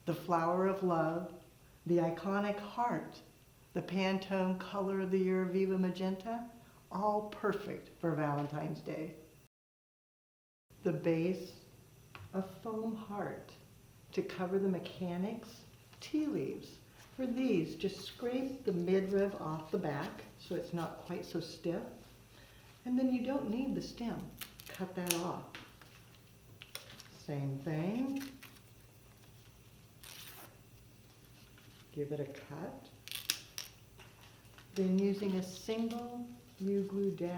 the flower of love, the iconic heart, the Pantone Color of the Year Viva Magenta, all perfect for Valentine's Day. The base, a foam heart to cover the mechanics, tea leaves. For these, just scrape the midrib off the back so it's not quite so stiff. And then you don't need the stem. Cut that off. Same thing. Give it a cut. Then using a single U-glue dash,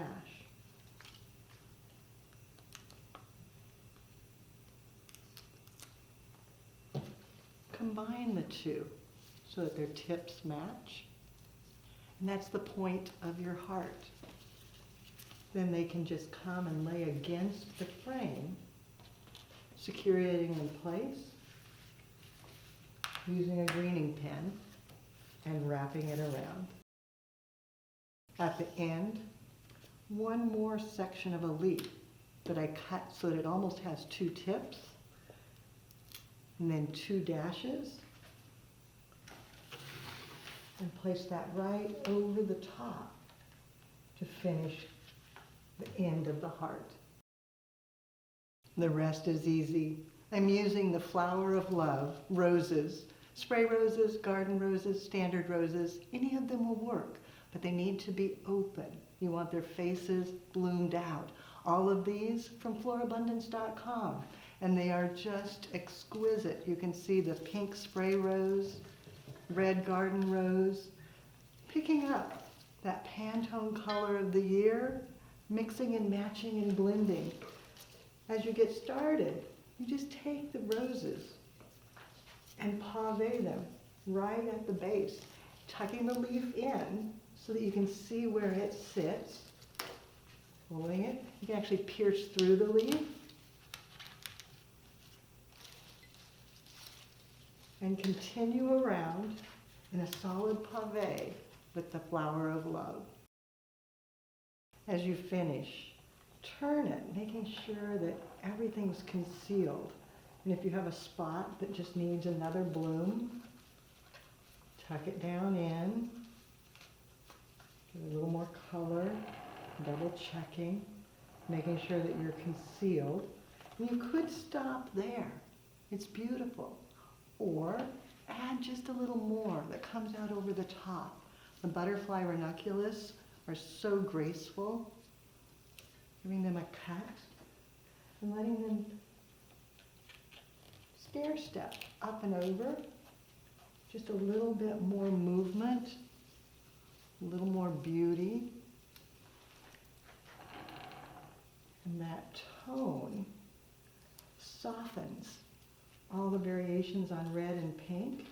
combine the two so that their tips match. And that's the point of your heart. Then they can just come and lay against the frame, securing it in place, using a greening pen and wrapping it around. At the end, one more section of a leaf that I cut so that it almost has two tips, and then two dashes, and place that right over the top to finish the end of the heart. The rest is easy. I'm using the flower of love, roses, spray roses, garden roses, standard roses. Any of them will work, but they need to be open. You want their faces bloomed out. All of these from florabundance.com, and they are just exquisite. You can see the pink spray rose, red garden rose, picking up that Pantone Color of the Year, mixing and matching and blending. As you get started, you just take the roses and pavé them right at the base, tucking the leaf in so that you can see where it sits. Pulling it, you can actually pierce through the leaf and continue around in a solid pavé with the flower of love. As you finish, turn it, making sure that everything's concealed. And if you have a spot that just needs another bloom, tuck it down in, give it a little more color, double checking, making sure that you're concealed. And you could stop there. It's beautiful. Or add just a little more that comes out over the top. The butterfly ranunculus are so graceful. Giving them a cut and letting them stair step up and over. Just a little bit more movement, a little more beauty. And that tone softens all the variations on red and pink,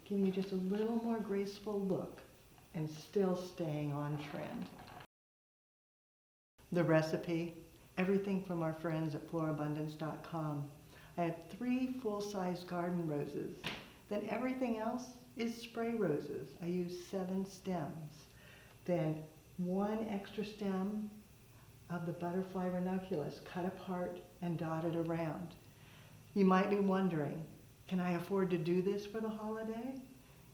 giving you just a little more graceful look and still staying on trend. The recipe, everything from our friends at florabundance.com. I have 3 full-size garden roses. Then everything else is spray roses. I use 7 stems. Then 1 extra stem of the butterfly ranunculus cut apart and dotted around. You might be wondering, can I afford to do this for the holiday?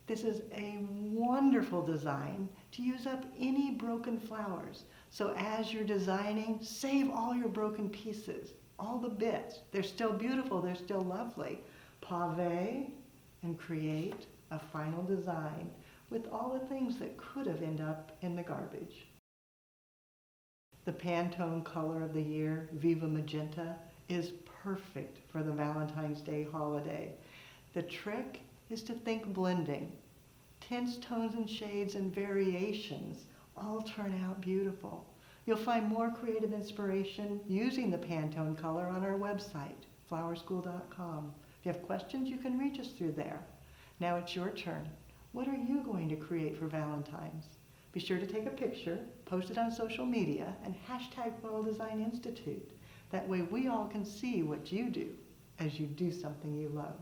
This is a wonderful design to use up any broken flowers. So as you're designing, save all your broken pieces, all the bits. They're still beautiful, they're still lovely. Pavé and create a final design with all the things that could have ended up in the garbage. The Pantone Color of the Year, Viva Magenta, is perfect for the Valentine's Day holiday. The trick is to think blending. Tints, tones, and shades and variations all turn out beautiful. You'll find more creative inspiration using the Pantone Color on our website, flowerschool.com. If you have questions, you can reach us through there. Now it's your turn. What are you going to create for Valentine's? Be sure to take a picture, post it on social media, and hashtag Floral Design Institute. That way we all can see what you do as you do something you love.